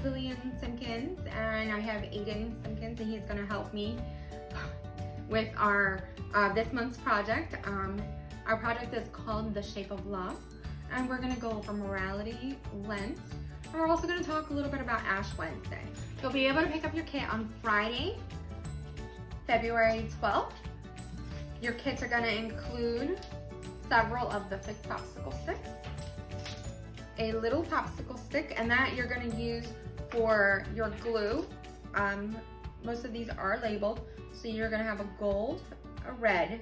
Lillian Simpkins, and I have Aiden Simpkins, and he's going to help me with our this month's project. Our project is called The Shape of Love, and we're going to go over morality, Lent, and we're also going to talk a little bit about Ash Wednesday. You'll be able to pick up your kit on Friday, February 12th. Your kits are going to include several of the thick popsicle sticks, a little popsicle stick, and that you're going to use for your glue. Most of these are labeled, so you're going to have a gold, a red,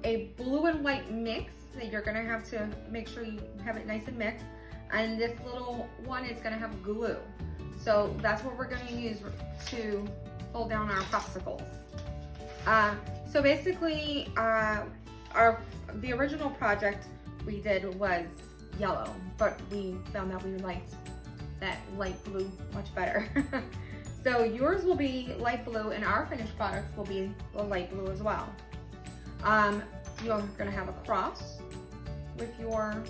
a blue and white mix that you're going to have to make sure you have it nice and mixed, and this little one is going to have glue. So that's what we're going to use to hold down our popsicles. So basically, the original project we did was yellow, but we found that we liked that light blue much better. So yours will be light blue, and our finished product will be the light blue as well. You're gonna have a cross with your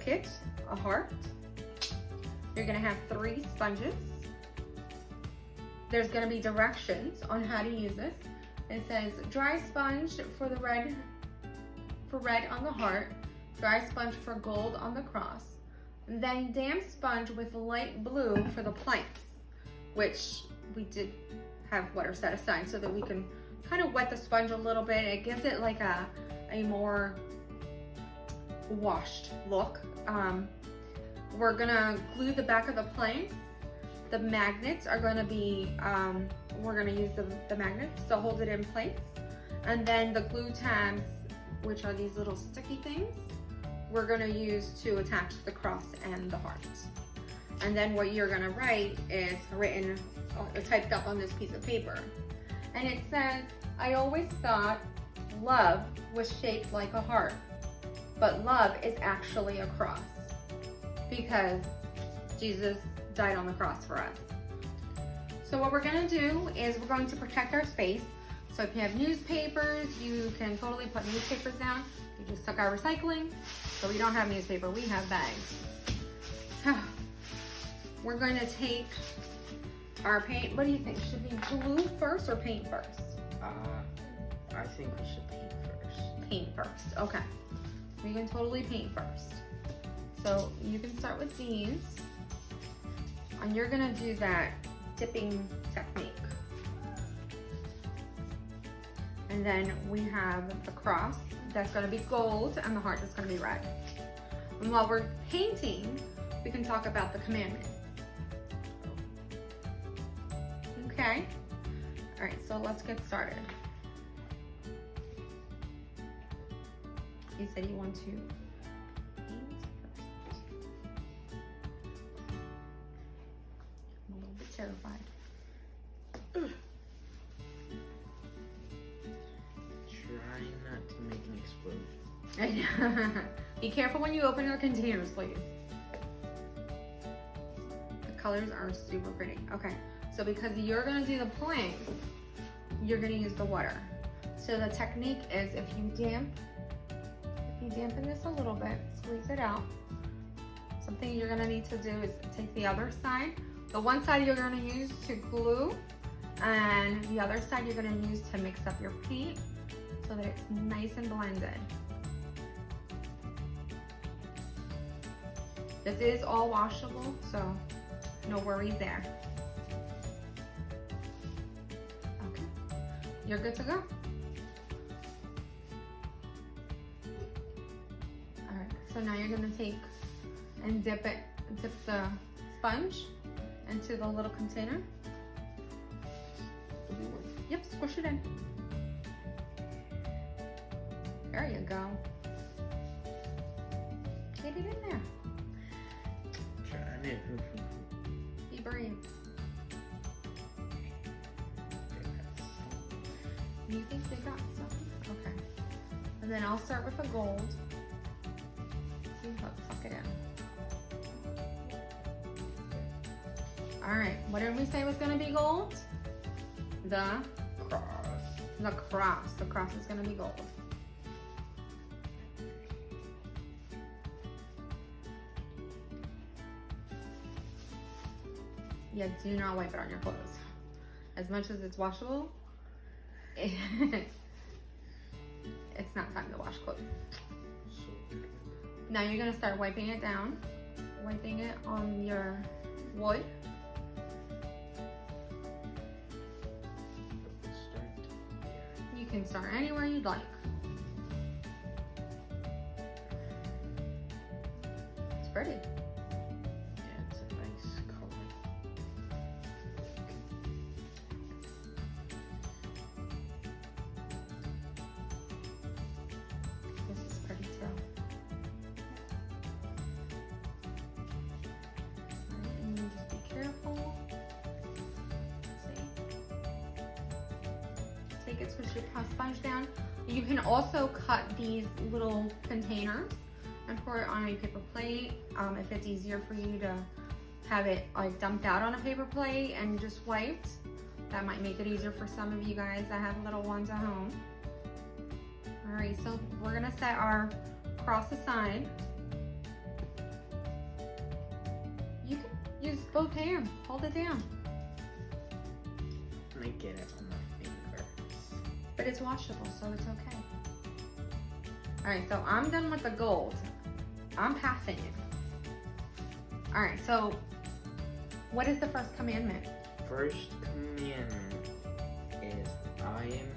kit, a heart. You're gonna have 3 sponges. There's gonna be directions on how to use this. It says dry sponge for the red, on the heart, dry sponge for gold on the cross, and then damp sponge with light blue for the planks, which we did have water set aside so that we can kind of wet the sponge a little bit. It gives it like a more washed look. We're gonna glue the back of the planks. The magnets are gonna be, we're gonna use the magnets to hold it in place. And then the glue tabs, which are these little sticky things, we're gonna use to attach the cross and the heart. And then what you're gonna write is written, typed up on this piece of paper. And it says, I always thought love was shaped like a heart, but love is actually a cross because Jesus died on the cross for us. So what we're gonna do is we're going to protect our space. So if you have newspapers, you can totally put newspapers down. We just took our recycling, so we don't have newspaper, we have bags. So we're going to take our paint. What do you think? Should we glue first or paint first? I think we should paint first. Paint first, okay. We can totally paint first. So you can start with these, and you're gonna do that dipping technique. And then we have the cross that's gonna be gold and the heart that's gonna be red. And while we're painting, we can talk about the commandments. Okay? All right, so let's get started. You said you want to paint first. I'm a little bit terrified. Try not to make an explosion. Be careful when you open your containers, please. The colors are super pretty. Okay, so because you're gonna do the planks, you're gonna use the water. So the technique is if you dampen this a little bit, squeeze it out. Something you're gonna need to do is take the other side. The one side you're gonna use to glue, and the other side you're gonna use to mix up your paint so that it's nice and blended. This is all washable, so no worries there. Okay, you're good to go. All right, so now you're gonna take and dip the sponge into the little container. Yep, squish it in. There you go. Get it in there. Trying it. Be brave. You think they got some? Okay. And then I'll start with the gold. See, let's tuck it in. All right, what did we say was gonna be gold? The cross. The cross is gonna be gold. Yeah, do not wipe it on your clothes. As much as it's washable, it's not time to wash clothes. So weird. Now you're gonna start wiping it down, wiping it on your wood. Start here. You can start anywhere you'd like. It's pretty. Yeah, it's a nice color. This is pretty too. Alright, and you just be careful. See? Take it, switch your sponge down. You can also cut these little containers and pour it on a paper plate. If it's easier for you to have it like dumped out on a paper plate and just wiped, that might make it easier for some of you guys that have little ones at home. All right, so we're gonna set our cross aside. You can use both hands, hold it down. I might get it on my fingers. But it's washable, so it's okay. All right, so I'm done with the gold. I'm passing it. All right, so what is the first commandment? First commandment is I am.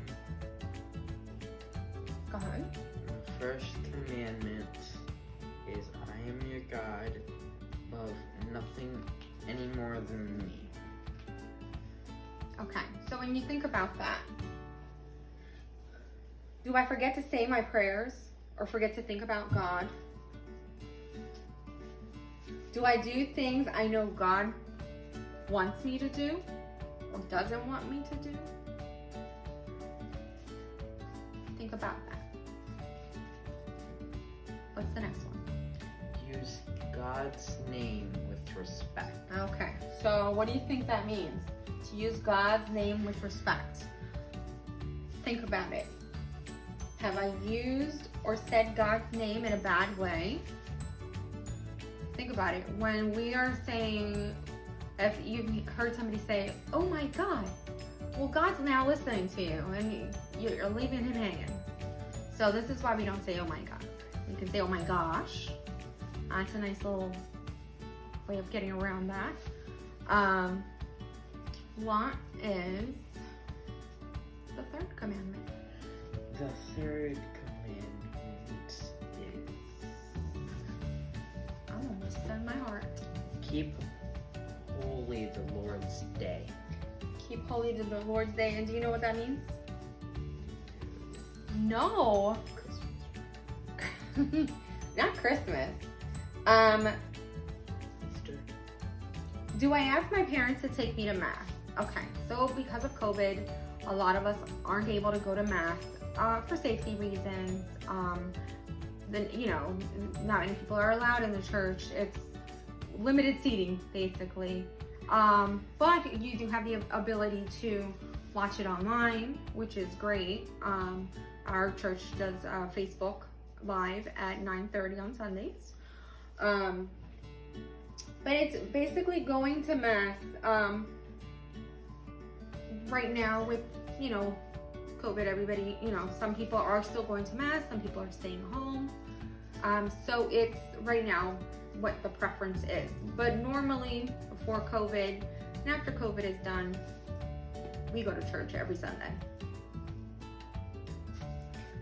Go ahead. The first commandment is I am your God. Love nothing any more than me. Okay, so when you think about that, do I forget to say my prayers or forget to think about God? Do I do things I know God wants me to do or doesn't want me to do? Think about that. What's the next one? Use God's name with respect. Okay, so what do you think that means? To use God's name with respect. Think about it. Have I used or said God's name in a bad way? Think about it. When we are saying, if you've heard somebody say, oh my God, well, God's now listening to you and you're leaving him hanging. So this is why we don't say, oh my God. You can say, oh my gosh. That's a nice little way of getting around that. What is the third commandment? The third commandment is I'm almost in my heart. keep holy the Lord's day. Keep holy to the Lord's day. And do you know what that means? No. Christmas. Not Christmas. Easter. Do I ask my parents to take me to Mass? Okay, so because of COVID, a lot of us aren't able to go to Mass for safety reasons. Then, you know, not many people are allowed in the church. It's limited seating, basically. But you do have the ability to watch it online, which is great. Our church does Facebook Live at 9:30 on Sundays. But it's basically going to Mass. Right now with, you know, COVID, everybody, you know, some people are still going to Mass, some people are staying home. So it's right now what the preference is. But normally before COVID and after COVID is done, we go to church every Sunday.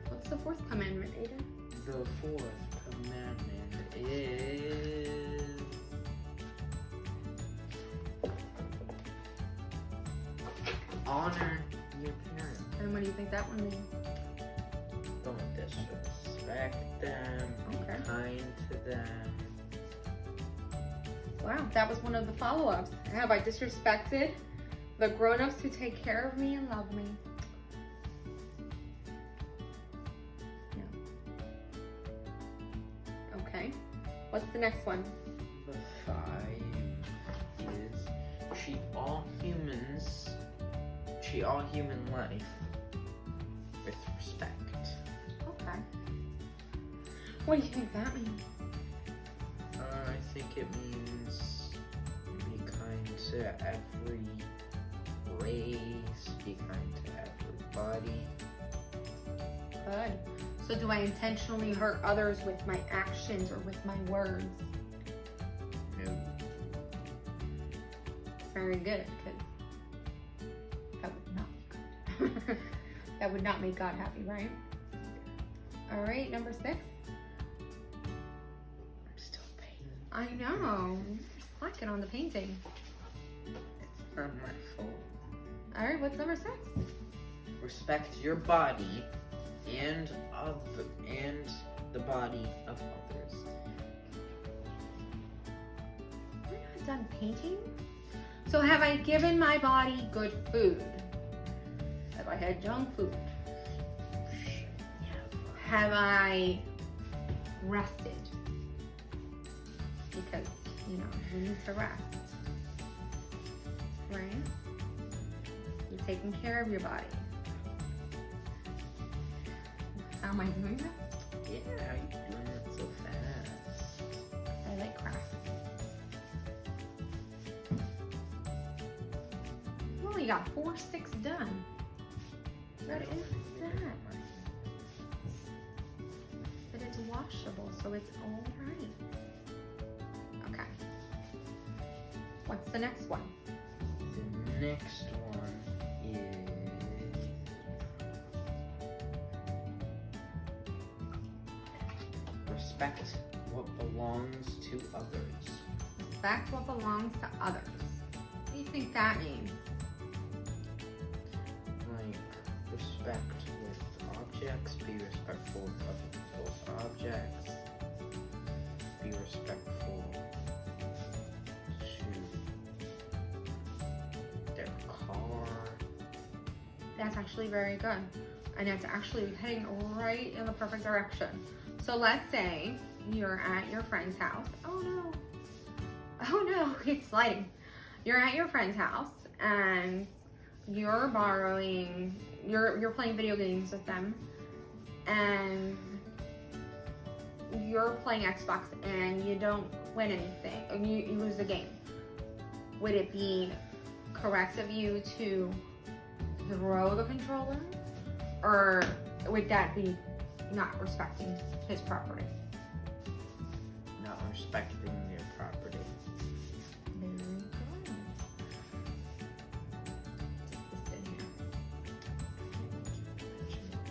What's the fourth commandment, Aiden? The fourth commandment is honor your parents. And what do you think that one means? Don't disrespect them. Okay. Be kind to them. Wow, that was one of the follow-ups. Have I disrespected the grown-ups who take care of me and love me? No. Okay. What's the next one? The 5 is treat all human life with respect. Okay. What do you think that means? I think it means be kind to every race, be kind to everybody. Good. So do I intentionally hurt others with my actions or with my words? No. Very good, because that would not be good. That would not make God happy, right? All right, number 6. I'm still painting. I know. You're slacking on the painting. It's not my fault. All right, what's number 6? Respect your body and the body of others. We're not done painting. So have I given my body good food? Have I had junk food? Have I rested? Because, you know, we need to rest. Right? You're taking care of your body. How am I doing that? Yeah, how you doing it so fast? I like crafts. We only got 4 sticks done. What is that? But it's washable, so it's all right. Okay. What's the next one? The next one is respect what belongs to others. Respect what belongs to others. What do you think that means? Like respect with objects, be respectful of other people's objects, be respectful to their car. That's actually very good. And it's actually heading right in the perfect direction. So let's say you're at your friend's house. Oh no. Oh no, it's sliding. You're at your friend's house and you're playing video games with them and you're playing Xbox and you don't win anything, and you lose the game. Would it be correct of you to throw the controller, or would that be not respecting his property? Not respecting their property. Very good. Just this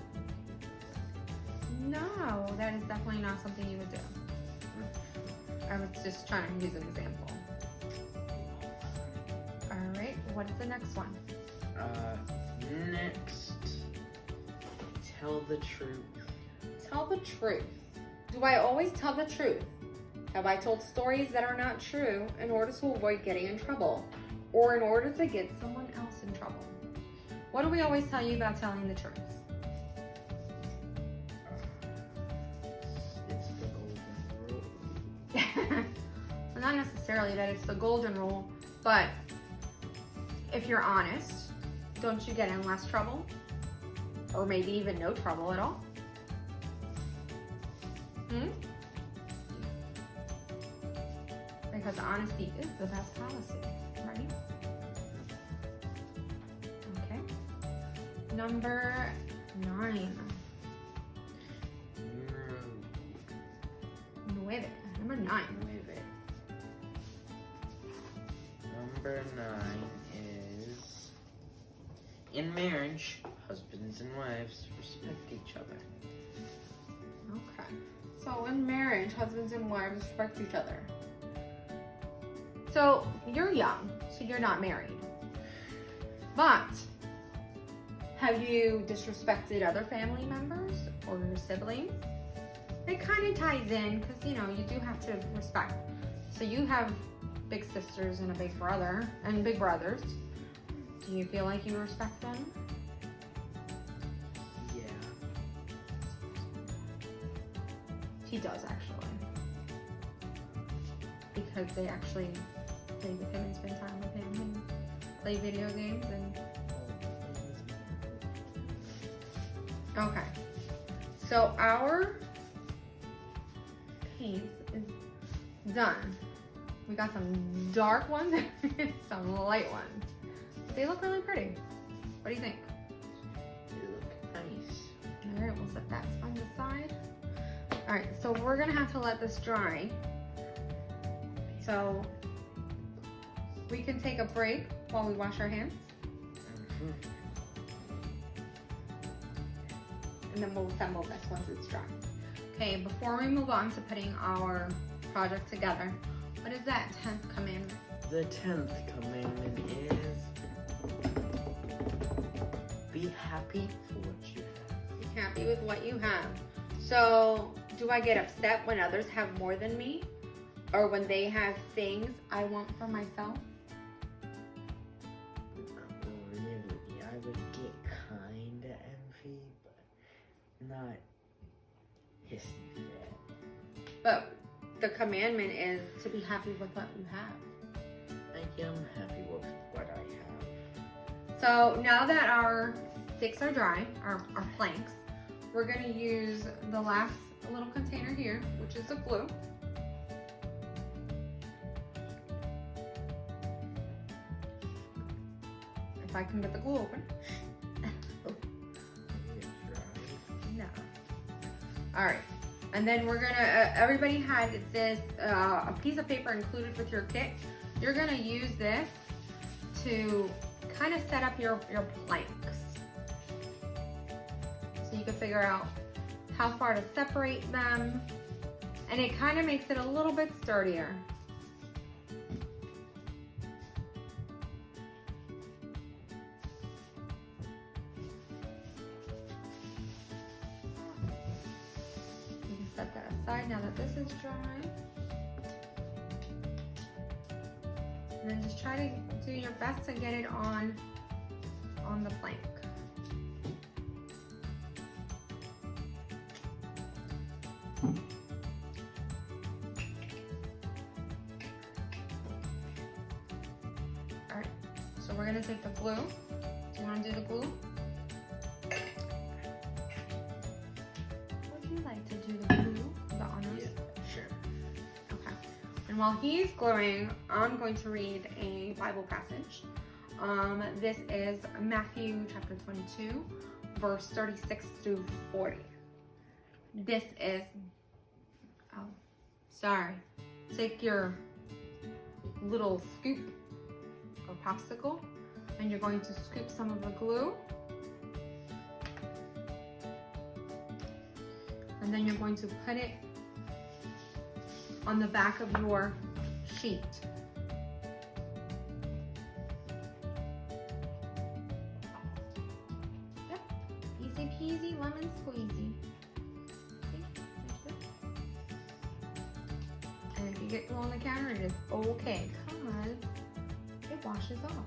in here. No, that is definitely not something you would do. I was just trying to use an example. All right, what is the next one? Next, tell the truth. Tell the truth. Do I always tell the truth? Have I told stories that are not true in order to avoid getting in trouble, or in order to get someone else in trouble? What do we always tell you about telling the truth? It's the golden rule. Well, not necessarily that it's the golden rule, but if you're honest, don't you get in less trouble? Or maybe even no trouble at all? Because honesty is the best policy, right? Okay. Number 9. Nueve. Number 9. Number 9 is, in marriage, husbands and wives respect each other. Okay. So in marriage, husbands and wives respect each other. So you're young, so you're not married. But have you disrespected other family members or your siblings? It kind of ties in because, you know, you do have to respect. So you have big sisters and a big brother and big brothers. Do you feel like you respect them? Yeah. He does, actually. Because they actually play with him and spend time with him and play video games and... Okay. So our paint is done. We got some dark ones and some light ones. They look really pretty. What do you think? They look nice. All right, we'll set that on the side. All right, so we're gonna have to let this dry. So we can take a break while we wash our hands. And then we'll assemble this once it's dry. Okay, before we move on to putting our project together, what is that 10th commandment? The 10th commandment is be happy for what you have. Be happy with what you have. So, do I get upset when others have more than me? Or when they have things I want for myself? Not really. I would get kinda envy, but not hissy fit. But the commandment is to be happy with what you have. I am happy with what I have. So now that our sticks are dry, our planks, we're gonna use the last little container here, which is the glue. If I can get the glue open. No. All right. And then we're gonna, everybody had this, a piece of paper included with your kit. You're gonna use this to kind of set up your planks. So you can figure out how far to separate them. And it kind of makes it a little bit sturdier. Set that aside now that this is dry. And then just try to do your best to get it on the plank. All right, so we're gonna take the glue. Do you wanna do the glue? Like to do the glue, the honors? Yeah, sure. Okay. And while he's gluing, I'm going to read a Bible passage. This is Matthew chapter 22, verse 36 through 40. This is, oh, sorry. Take your little scoop or popsicle, and you're going to scoop some of the glue. And then you're going to put it on the back of your sheet. Yep, easy peasy, lemon squeezy. See, like this. And if you get glue on the counter, it is okay, because it washes off.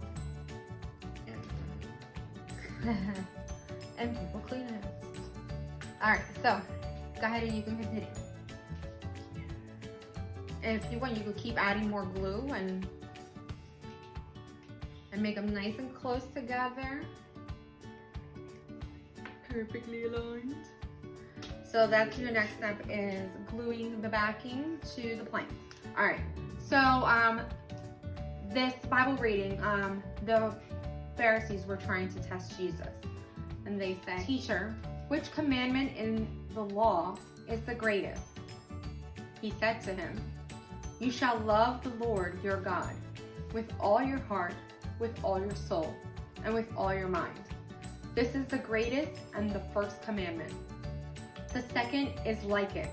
And people clean it. All right, so go ahead and you can continue. And if you want, you could keep adding more glue and make them nice and close together. Perfectly aligned. So that's your next step, is gluing the backing to the planks. All right, so this Bible reading, the Pharisees were trying to test Jesus. And they said, "Teacher, which commandment in the law is the greatest?" He said to him, "You shall love the Lord your God with all your heart, with all your soul, and with all your mind. This is the greatest and the first commandment. The second is like it.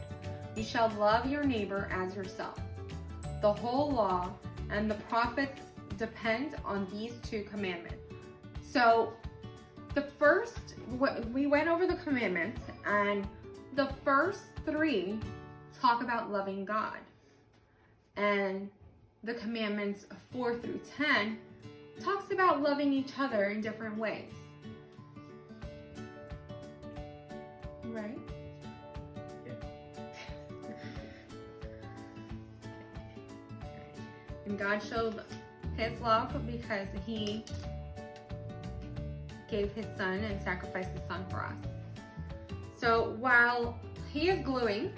You shall love your neighbor as yourself. The whole law and the prophets depend on these two commandments." So we went over the commandments, and the first three talk about loving God. And the commandments 4 through 10 talks about loving each other in different ways. Right? Yeah. And God showed his love because he gave his son and sacrificed his son for us. So while he is gluing,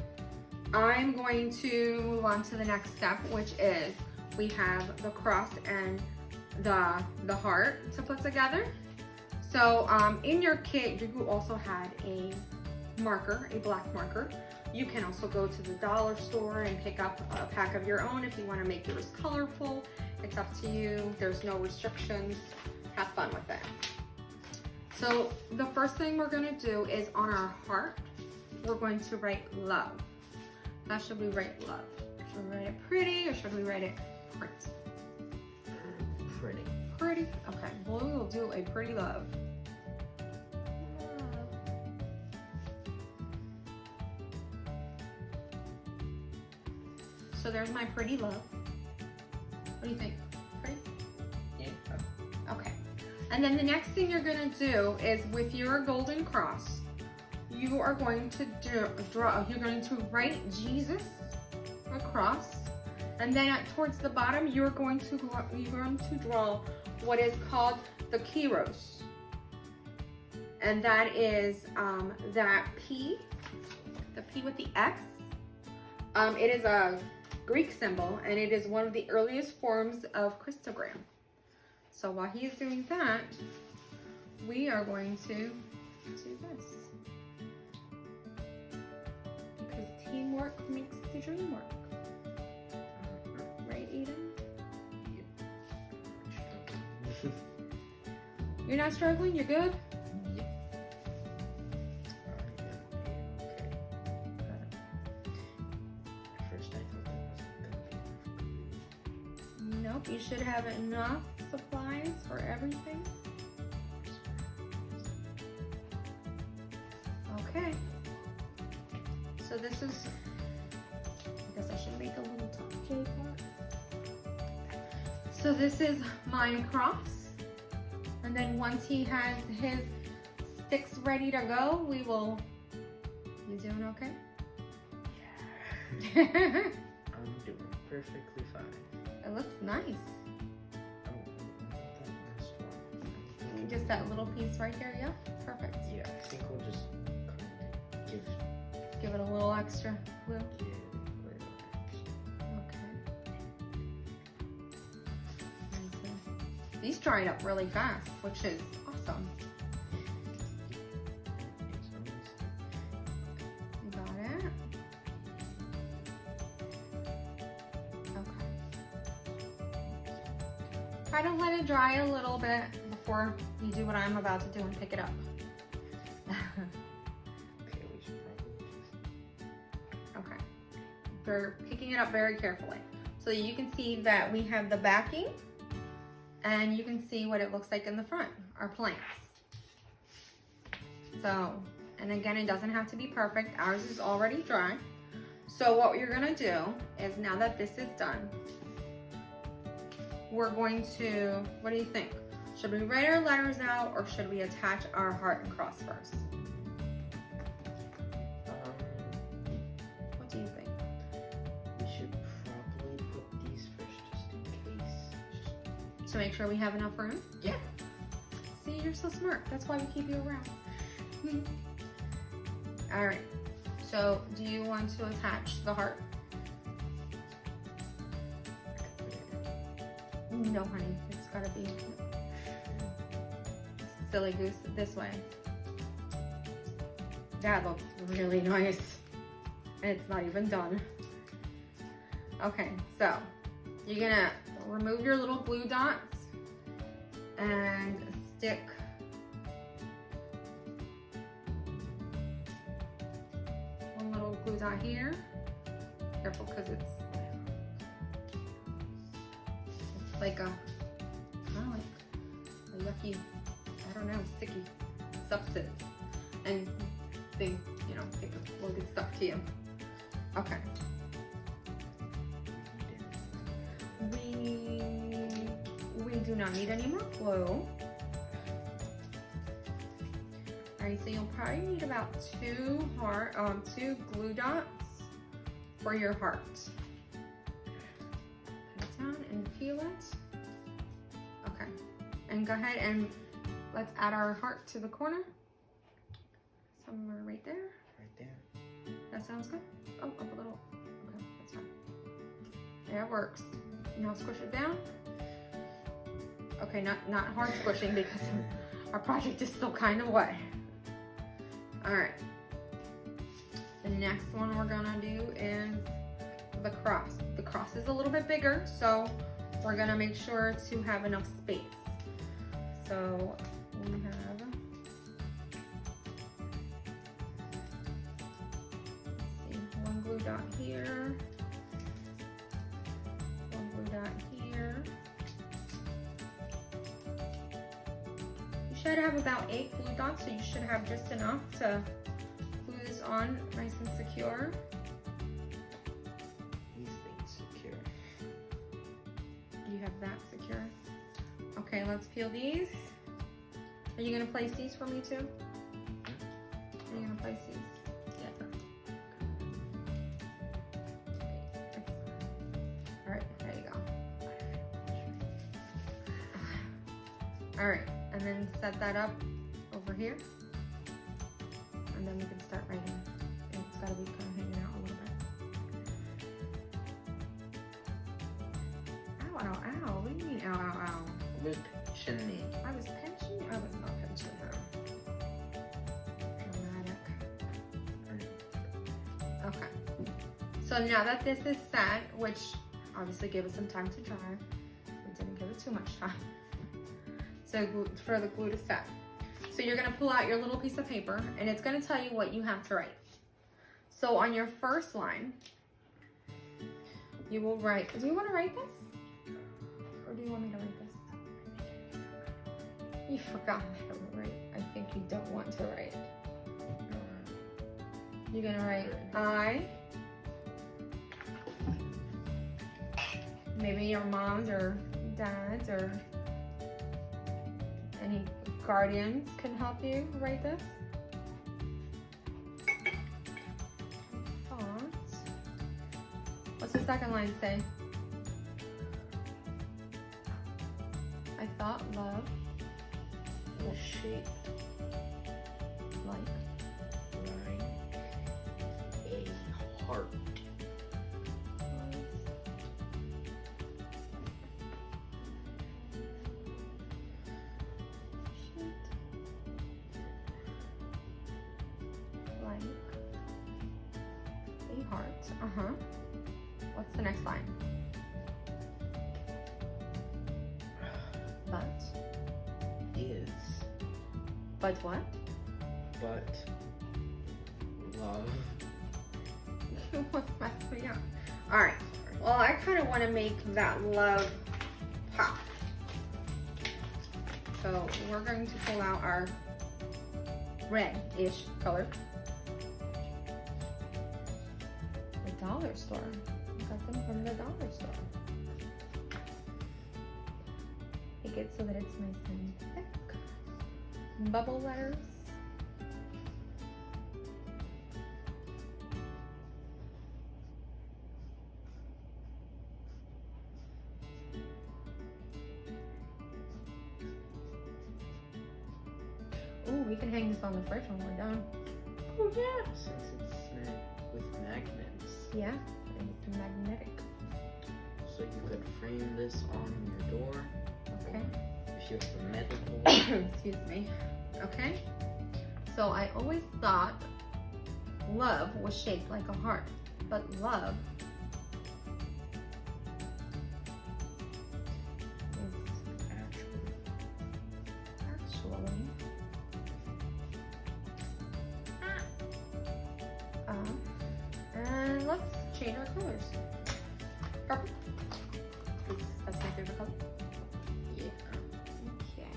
I'm going to move on to the next step, which is we have the cross and the heart to put together. So in your kit, you also had a marker, a black marker. You can also go to the dollar store and pick up a pack of your own if you want to make yours colorful. It's up to you. There's no restrictions. Have fun with it. So the first thing we're going to do is on our heart, we're going to write love. How should we write love? Should we write it pretty or should we write it print? Pretty. Pretty? Okay, well, we will do a pretty love. So there's my pretty love. What do you think? Pretty? Yeah. Okay. And then the next thing you're gonna do is with your golden cross, you are going to you're going to write Jesus across, and then towards the bottom, you're going to draw what is called the Kairos. And that is that P, the P with the X. It is a Greek symbol, and it is one of the earliest forms of Christogram. So while he's doing that, we are going to do this. Because teamwork makes the dream work. Right, Eden? Yeah. You're not struggling? You're good? Yeah. At first I thought that wasn't gonna be. Nope, you should have enough supplies for everything. Okay. So this is, I guess I should make a little top J part. So this is my cross. And then once he has his sticks ready to go, we will, you doing okay? Yeah. I'm doing perfectly fine. It looks nice. Oh, Just that little piece right here, yeah? Perfect. yeah, I think we'll just kind of Give it a little extra glue. give a little extra. Okay. These dried up really fast, which is awesome. You got it? Okay. Try to let it dry a little bit before you do what I'm about to do and pick it up. Okay, we should probably just... Okay. We're picking it up very carefully. So you can see that we have the backing and you can see what it looks like in the front, our planks. So, and again, it doesn't have to be perfect. Ours is already dry. So what you're gonna do is now that this is done, we're going to, what do you think? Should we write our letters out or should we attach our heart and cross first? What do you think? We should probably put these first just in case. To make sure we have enough room? Yeah. See, you're so smart. That's why we keep you around. All right. So, do you want to attach the heart? No, honey. It's gotta be silly goose this way. That looks really nice. And it's not even done. Okay, so you're gonna remove your little glue dots and stick one little glue dot here. Careful, because it's like a kind of like a yucky, I don't know, sticky substance, and they, you know, it will get stuck to you. Okay. We do not need any more glue. Alright, so you'll probably need about two glue dots for your heart. Put it down and peel it. Okay, and go ahead and let's add our heart to the corner. Somewhere right there. Right there. That sounds good. Oh, up a little. Okay, that's fine. Yeah, it works. Now squish it down. Okay, not hard squishing because our project is still kind of wet. All right. The next one we're gonna do is the cross. The cross is a little bit bigger, so we're gonna make sure to have enough space. So we have, let's see, one glue dot here, one glue dot here. You should have about 8 glue dots, so you should have just enough to glue this on nice and secure. These things secure. You have that secure. Okay, let's peel these. Are you gonna place these for me too? Are you gonna place these? Yeah. All right, there you go. All right, and then set that up over here. And then we can start writing. And it's gotta be kind of hanging out a little bit. Ow, ow, ow. What do you mean, ow, ow, ow? Look, Shinny. I was pinching? I was not pinching her. Dramatic. Okay. So now that this is set, which obviously gave us some time to dry, we didn't give it too much time. So for the glue to set. So you're gonna pull out your little piece of paper and it's gonna tell you what you have to write. So on your first line, you will write, do you wanna write this? Or do you want me to write this? You forgot how to write. I think you don't want to write. You're gonna write I. Maybe your mom's or dad's or any guardians can help you write this. Thought. What's the second line say? I thought love was shaped like a heart. Like a heart. Uh-huh. What's the next line? But Is. But what? But love. You almost messed me up. Alright. Well, I kind of want to make that love pop. So we're going to pull out our red-ish color. The dollar store. We got them from the dollar store. Make it so that it's nice and thick. Bubble letters. Ooh, we can hang this on the fridge when we're done. Oh yeah, since it's with magnets. Yeah, it's magnetic. So you could frame this on your door. Okay. If you have a metal door. Excuse me. Okay. So I always thought love was shaped like a heart, but love is actually and let's change our colors. Purple. That's my favorite color. Yeah. Okay.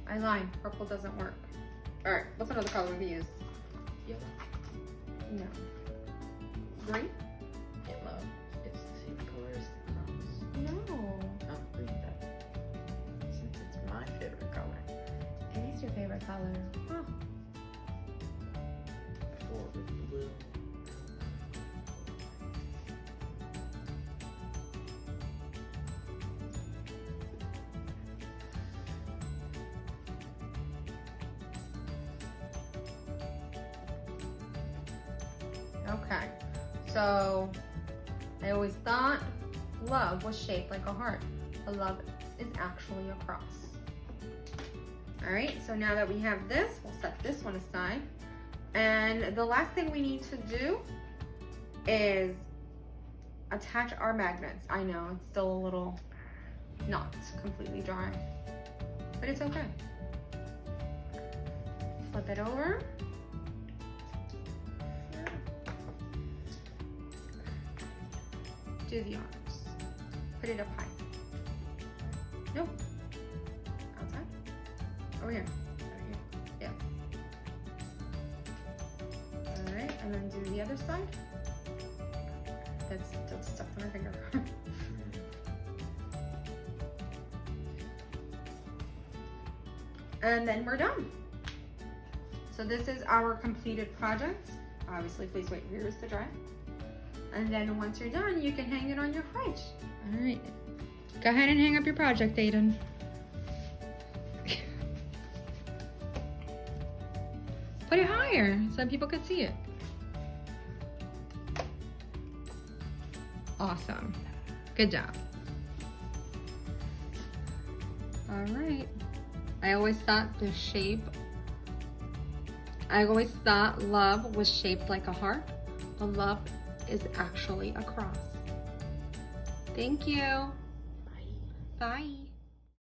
I lied. Purple doesn't work. All right. What's another color we use? Yellow. No. Green? Yellow. It's the same color as the cross. No. Not green that. Since it's my favorite color. It is your favorite color. Huh. Or with blue. Okay. So I always thought love was shaped like a heart, but love is actually a cross. All right, so now that we have this, we'll set this one aside. And the last thing we need to do is attach our magnets. I know, it's still a little not completely dry, but it's okay. Flip it over. Do the arms. Put it up high. Nope. Outside. Over here. Right here. Yes. All right, and then do the other side. That's still stuck to my finger. And then we're done. So this is our completed project. Obviously, please wait for yours to dry. And then once you're done, you can hang it on your fridge. All right. Go ahead and hang up your project, Aiden. Put it higher so people could see it. Awesome. Good job. All right. I always thought love was shaped like a heart, but love is actually a cross. Thank you. Bye. Bye.